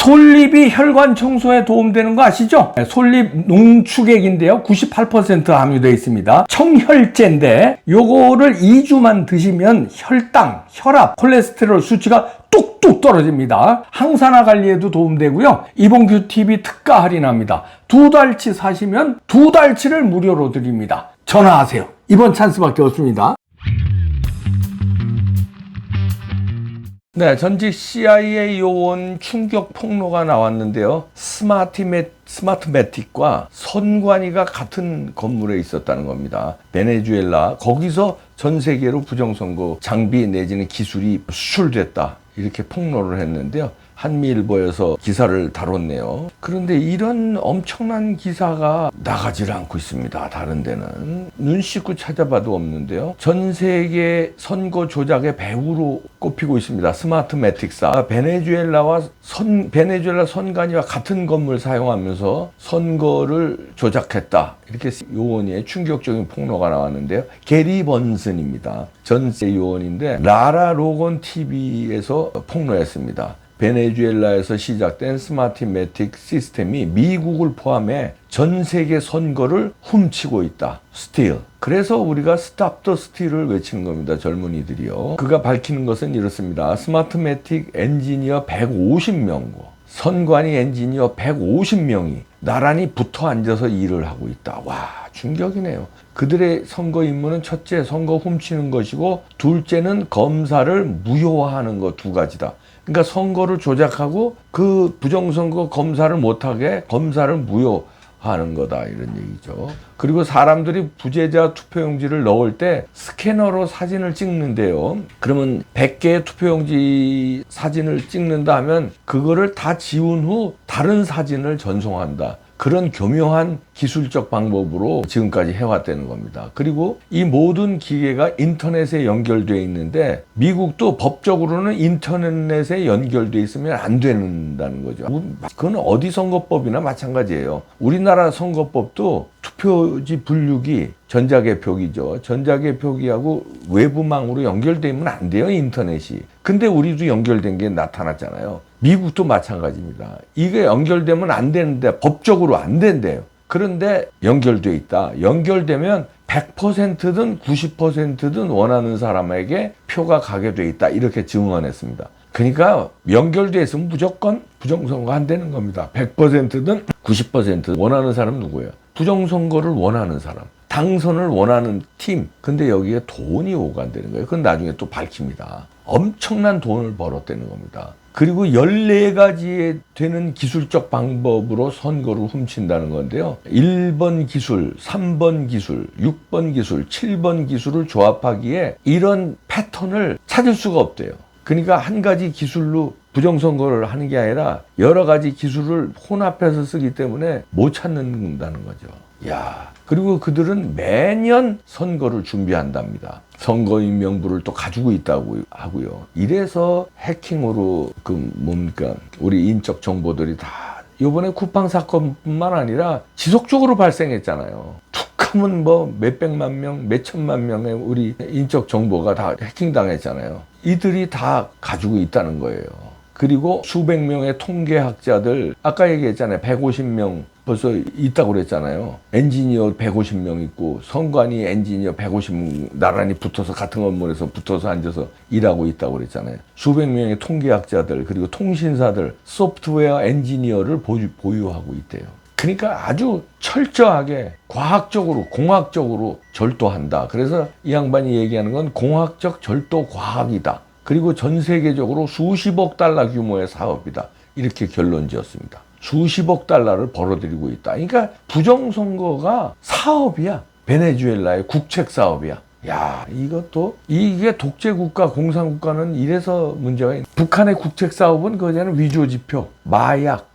솔잎이 혈관 청소에 도움되는 거 아시죠? 솔잎 농축액인데요. 98% 함유되어 있습니다. 청혈제인데 요거를 2주만 드시면 혈당, 혈압, 콜레스테롤 수치가 뚝뚝 떨어집니다. 항산화 관리에도 도움되고요. 이봉규 TV 특가 할인합니다. 2달치 사시면 2달치를 무료로 드립니다. 전화하세요. 이번 찬스밖에 없습니다. 네, 전직 CIA 요원 충격 폭로가 나왔는데요. 스마트매틱과 선관위가 같은 건물에 있었다는 겁니다. 베네수엘라, 거기서 전 세계로 부정선거 장비 내지는 기술이 수출됐다, 이렇게 폭로를 했는데요. 한미일보에서 기사를 다뤘네요. 그런데 이런 엄청난 기사가 나가질 않고 있습니다. 다른 데는 눈 씻고 찾아봐도 없는데요. 전 세계 선거 조작의 배우로 꼽히고 있습니다. 스마트매틱사, 베네수엘라 선관위와 같은 건물 사용하면서 선거를 조작했다, 이렇게 요원의 충격적인 폭로가 나왔는데요. 게리 번슨입니다. 전세 요원인데 라라 로건 TV에서 폭로했습니다. 베네수엘라에서 시작된 스마트매틱 시스템이 미국을 포함해 전 세계 선거를 훔치고 있다. 스틸. 그래서 우리가 스탑 더 스틸을 외치는 겁니다. 젊은이들이요. 그가 밝히는 것은 이렇습니다. 스마트매틱 엔지니어 150명과 선관위 엔지니어 150명이 나란히 붙어 앉아서 일을 하고 있다. 와, 충격이네요. 그들의 선거 임무는 첫째, 선거 훔치는 것이고, 둘째는 검사를 무효화하는 것, 두 가지다. 그러니까 선거를 조작하고 그 부정선거 검사를 못하게 검사를 무효하는 거다, 이런 얘기죠. 그리고 사람들이 부재자 투표용지를 넣을 때 스캐너로 사진을 찍는데요. 그러면 100개의 투표용지 사진을 찍는다 하면 그거를 다 지운 후 다른 사진을 전송한다. 그런 교묘한 기술적 방법으로 지금까지 해왔다는 겁니다. 그리고 이 모든 기계가 인터넷에 연결되어 있는데 미국도 법적으로는 인터넷에 연결되어 있으면 안 된다는 거죠. 그건 어디 선거법이나 마찬가지예요. 우리나라 선거법도 투표지 분류기 전자개표기죠. 전자개표기하고 외부망으로 연결되면 안 돼요, 인터넷이. 근데 우리도 연결된 게 나타났잖아요. 미국도 마찬가지입니다. 이게 연결되면 안 되는데 법적으로 안 된대요. 그런데 연결돼 있다. 연결되면 100%든 90%든 원하는 사람에게 표가 가게 돼 있다, 이렇게 증언했습니다. 그러니까 연결돼 있으면 무조건 부정선거 안 되는 겁니다. 100%든 90% 원하는 사람 누구예요? 부정선거를 원하는 사람, 당선을 원하는 팀. 근데 여기에 돈이 오간다는 거예요. 그건 나중에 또 밝힙니다. 엄청난 돈을 벌었다는 겁니다. 그리고 14가지의 되는 기술적 방법으로 선거를 훔친다는 건데요. 1번 기술, 3번 기술, 6번 기술, 7번 기술을 조합하기에 이런 패턴을 찾을 수가 없대요. 그러니까 한 가지 기술로 부정선거를 하는 게 아니라 여러 가지 기술을 혼합해서 쓰기 때문에 못 찾는다는 거죠. 야, 그리고 그들은 매년 선거를 준비한답니다. 선거인 명부를 또 가지고 있다고 하고요. 이래서 해킹으로 우리 인적 정보들이 다 이번에 쿠팡 사건뿐만 아니라 지속적으로 발생했잖아요. 툭하면 뭐 몇백만 명, 몇천만 명의 우리 인적 정보가 다 해킹당했잖아요. 이들이 다 가지고 있다는 거예요. 그리고 수백 명의 통계학자들, 아까 얘기했잖아요. 150명 벌써 있다고 그랬잖아요. 엔지니어 150명 있고 선관위 엔지니어 150명 나란히 붙어서 같은 건물에서 붙어서 앉아서 일하고 있다고 그랬잖아요. 수백 명의 통계학자들, 그리고 통신사들, 소프트웨어 엔지니어를 보유하고 있대요. 그러니까 아주 철저하게 과학적으로, 공학적으로 절도한다. 그래서 이 양반이 얘기하는 건 공학적 절도 과학이다. 그리고 전 세계적으로 수십억 달러 규모의 사업이다, 이렇게 결론 지었습니다. 수십억 달러를 벌어들이고 있다. 그러니까 부정선거가 사업이야. 베네수엘라의 국책 사업이야. 야, 이게 독재국가, 공산국가는 이래서 문제가 있는. 북한의 국책 사업은 그거잖아요. 위조지표, 마약,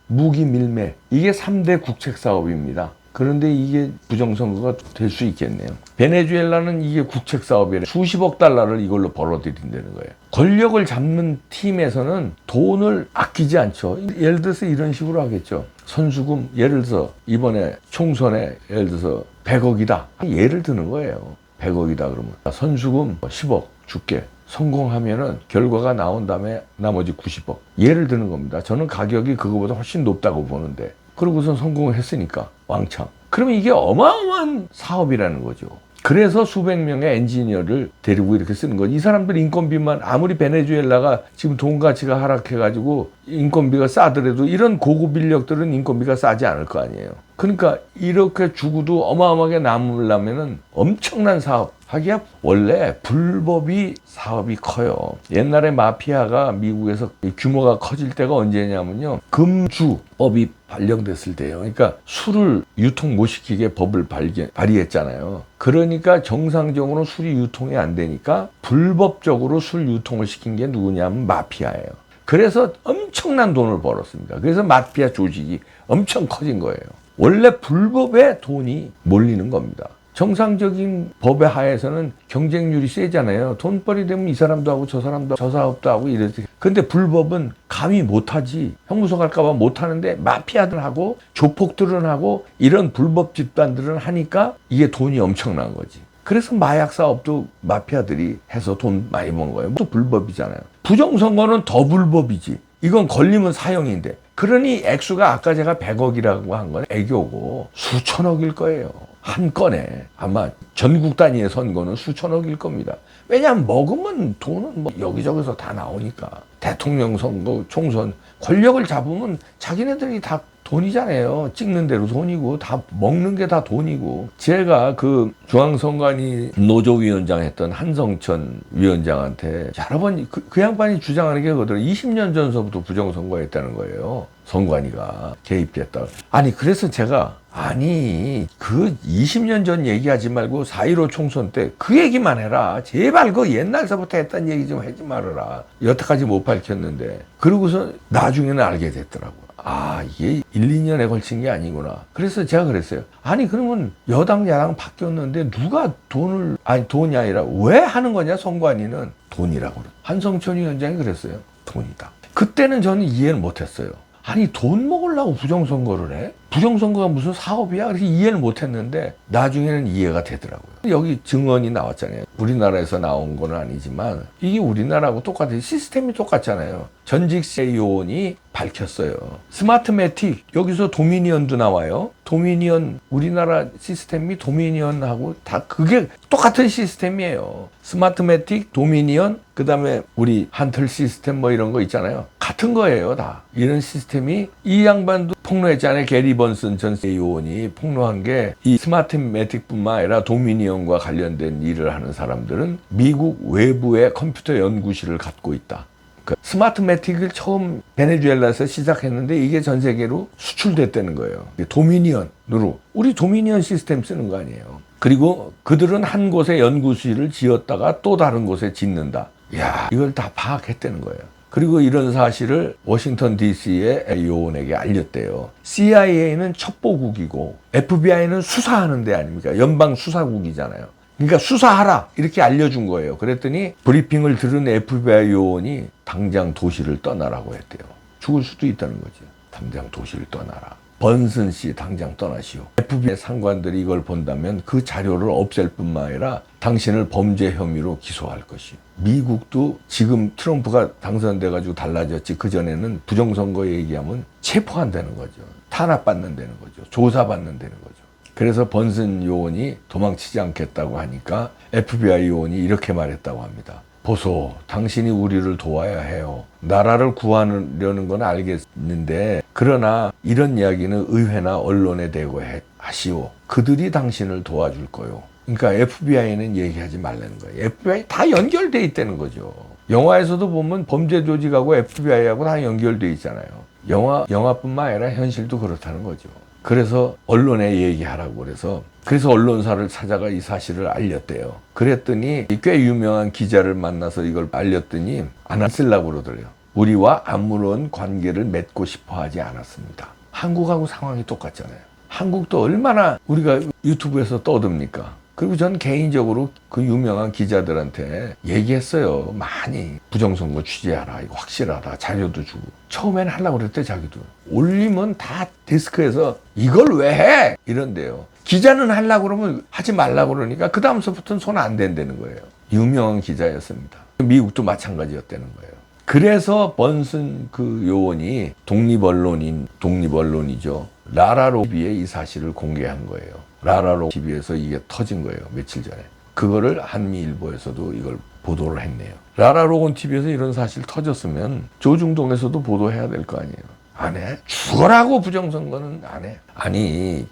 무기 밀매. 이게 3대 국책 사업입니다. 그런데 이게 부정선거가 될 수 있겠네요. 베네수엘라는 이게 국책 사업이래. 수십억 달러를 이걸로 벌어들인다는 거예요. 권력을 잡는 팀에서는 돈을 아끼지 않죠. 예를 들어서 이런 식으로 하겠죠. 선수금, 예를 들어서 이번에 총선에 예를 들어서 100억이다. 예를 드는 거예요. 100억이다 그러면 선수금 10억 줄게. 성공하면은 결과가 나온 다음에 나머지 90억. 예를 드는 겁니다. 저는 가격이 그거보다 훨씬 높다고 보는데. 그러고선 성공을 했으니까 왕창. 그러면 이게 어마어마한 사업이라는 거죠. 그래서 수백 명의 엔지니어를 데리고 이렇게 쓰는 거지. 이 사람들 인건비만 아무리 베네수엘라가 지금 돈 가치가 하락해가지고 인건비가 싸더라도 이런 고급 인력들은 인건비가 싸지 않을 거 아니에요. 그러니까 이렇게 주고도 어마어마하게 남으려면은 엄청난 사업. 하기야 원래 불법이 사업이 커요. 옛날에 마피아가 미국에서 규모가 커질 때가 언제냐면요. 금주법이 발령됐을 때예요. 그러니까 술을 유통 못 시키게 법을 발의했잖아요. 그러니까 정상적으로 술이 유통이 안 되니까 불법적으로 술 유통을 시킨 게 누구냐면 마피아예요. 그래서 엄청난 돈을 벌었습니다. 그래서 마피아 조직이 엄청 커진 거예요. 원래 불법에 돈이 몰리는 겁니다. 정상적인 법의 하에서는 경쟁률이 세잖아요. 돈벌이 되면 이 사람도 하고 저 사람도 하고 저 사업도 하고 이러지. 근데 불법은 감히 못하지. 형무소 갈까봐 못하는데 마피아들하고 조폭들은 하고 이런 불법 집단들은 하니까 이게 돈이 엄청난 거지. 그래서 마약 사업도 마피아들이 해서 돈 많이 번 거예요. 또 불법이잖아요. 부정선거는 더 불법이지. 이건 걸리면 사형인데. 그러니 액수가 아까 제가 100억이라고 한 건 애교고 수천억일 거예요. 한 건에 아마 전국 단위의 선거는 수천억일 겁니다. 왜냐하면 먹으면 돈은 뭐 여기저기서 다 나오니까. 대통령 선거, 총선, 권력을 잡으면 자기네들이 다 돈이잖아요. 찍는 대로 돈이고 다 먹는 게 다 돈이고. 제가 그 중앙선관위 노조위원장 했던 한성천 위원장한테 여러 번 그 양반이 주장하는 게 그거더라고요. 20년 전서부터 부정선거했다는 거예요. 선관위가 개입됐다. 아니 그래서 제가 그 20년 전 얘기하지 말고 4.15 총선 때 그 얘기만 해라. 제발 그 옛날서부터 했던 얘기 좀 하지 말아라. 여태까지 못 밝혔는데. 그러고서 나중에는 알게 됐더라고요. 이게 1, 2년에 걸친 게 아니구나. 그래서 제가 그랬어요. 아니 그러면 여당 야당 바뀌었는데 누가 돈이 아니라 왜 하는 거냐 선관위는 돈이라고 그래. 한성천 위원장이 그랬어요. 돈이다. 그때는 저는 이해를 못했어요. 아니 돈 먹으려고 부정선거를 해? 부정선거가 무슨 사업이야? 그래서 이해를 못했는데 나중에는 이해가 되더라고요. 여기 증언이 나왔잖아요. 우리나라에서 나온 건 아니지만 이게 우리나라하고 똑같아요. 시스템이 똑같잖아요. 전직 CEO원이 밝혔어요. 스마트매틱 여기서 도미니언도 나와요. 도미니언 우리나라 시스템이 도미니언하고 다 그게 똑같은 시스템이에요. 스마트매틱, 도미니언, 그 다음에 우리 한틀 시스템 뭐 이런 거 있잖아요. 같은 거예요 다. 이런 시스템이 이 양반도 폭로했잖아요. 게리 번슨 전 CEO원이 폭로한 게 이 스마트매틱뿐만 아니라 도미니언과 관련된 일을 하는 사람들은 미국 외부의 컴퓨터 연구실을 갖고 있다. 그 스마트매틱을 처음 베네수엘라에서 시작했는데 이게 전 세계로 수출됐다는 거예요. 도미니언으로. 우리 도미니언 시스템 쓰는 거 아니에요. 그리고 그들은 한 곳에 연구실을 지었다가 또 다른 곳에 짓는다. 이걸 다 파악했다는 거예요. 그리고 이런 사실을 워싱턴 DC의 요원에게 알렸대요. CIA는 첩보국이고 FBI는 수사하는 데 아닙니까? 연방수사국이잖아요. 그러니까 수사하라 이렇게 알려준 거예요. 그랬더니 브리핑을 들은 FBI 요원이 당장 도시를 떠나라고 했대요. 죽을 수도 있다는 거죠. 당장 도시를 떠나라. 번슨 씨 당장 떠나시오. FBI 상관들이 이걸 본다면 그 자료를 없앨 뿐만 아니라 당신을 범죄 혐의로 기소할 것이오. 미국도 지금 트럼프가 당선돼가지고 달라졌지 그전에는 부정선거 얘기하면 체포한다는 거죠. 탄압받는다는 거죠. 조사받는다는 거죠. 그래서 번슨 요원이 도망치지 않겠다고 하니까 FBI 요원이 이렇게 말했다고 합니다. 보소, 당신이 우리를 도와야 해요. 나라를 구하려는 건 알겠는데 그러나 이런 이야기는 의회나 언론에 대고 하시오. 그들이 당신을 도와줄 거요. 그러니까 FBI는 얘기하지 말라는 거예요. FBI 다 연결돼 있다는 거죠. 영화에서도 보면 범죄 조직하고 FBI하고 다 연결돼 있잖아요. 영화뿐만 아니라 현실도 그렇다는 거죠. 그래서 언론에 얘기하라고 그래서 언론사를 찾아가 이 사실을 알렸대요. 그랬더니 꽤 유명한 기자를 만나서 이걸 알렸더니 안 쓰려고 그러더래요. 우리와 아무런 관계를 맺고 싶어 하지 않았습니다. 한국하고 상황이 똑같잖아요. 한국도 얼마나 우리가 유튜브에서 떠듭니까? 그리고 전 개인적으로 그 유명한 기자들한테 얘기했어요. 많이 부정선거 취재하라. 이거 확실하다. 자료도 주고. 처음에는 하려고 그랬대 자기도. 올리면 다 데스크에서 이걸 왜 해? 이런데요. 기자는 하려고 그러면 하지 말라고 그러니까 그 다음서부터는 손 안 댄다는 거예요. 유명한 기자였습니다. 미국도 마찬가지였다는 거예요. 그래서 번슨 그 요원이 독립언론이죠. 라라로 TV에 이 사실을 공개한 거예요. 라라로 TV에서 이게 터진 거예요. 며칠 전에. 그거를 한미일보에서도 이걸 보도를 했네요. 라라로건 TV에서 이런 사실 터졌으면 조중동에서도 보도해야 될 거 아니에요. 안 해? 죽어라고 부정선거는 안 해. 아니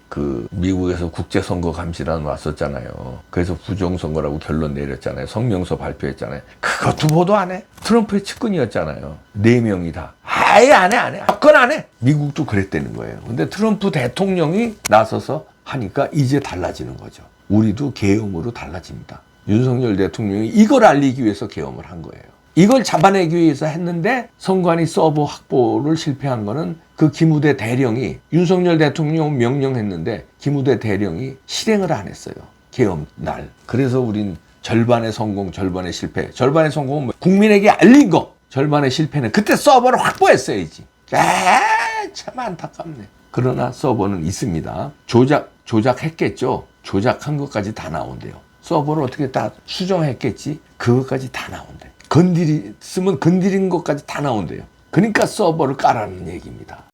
미국에서 국제선거감시단 왔었잖아요. 그래서 부정선거라고 결론 내렸잖아요. 성명서 발표했잖아요. 그것도 보도 안 해. 트럼프의 측근이었잖아요. 4명이 다. 아예 안 해. 그건 안 해. 미국도 그랬다는 거예요. 근데 트럼프 대통령이 나서서 하니까 이제 달라지는 거죠. 우리도 계엄으로 달라집니다. 윤석열 대통령이 이걸 알리기 위해서 계엄을 한 거예요. 이걸 잡아내기 위해서 했는데 선관위 서버 확보를 실패한 거는 그 기무대 대령이 윤석열 대통령 명령했는데 기무대 대령이 실행을 안 했어요. 계엄 날. 그래서 우린 절반의 성공, 절반의 실패. 절반의 성공은 국민에게 알린 거. 절반의 실패는 그때 서버를 확보했어야지. 참 안타깝네. 그러나 서버는 있습니다. 조작했겠죠. 조작한 것까지 다 나온대요. 서버를 어떻게 다 수정했겠지? 그것까지 다 나온대요. 건드린 것까지 다 나온대요. 그러니까 서버를 깔아는 얘기입니다.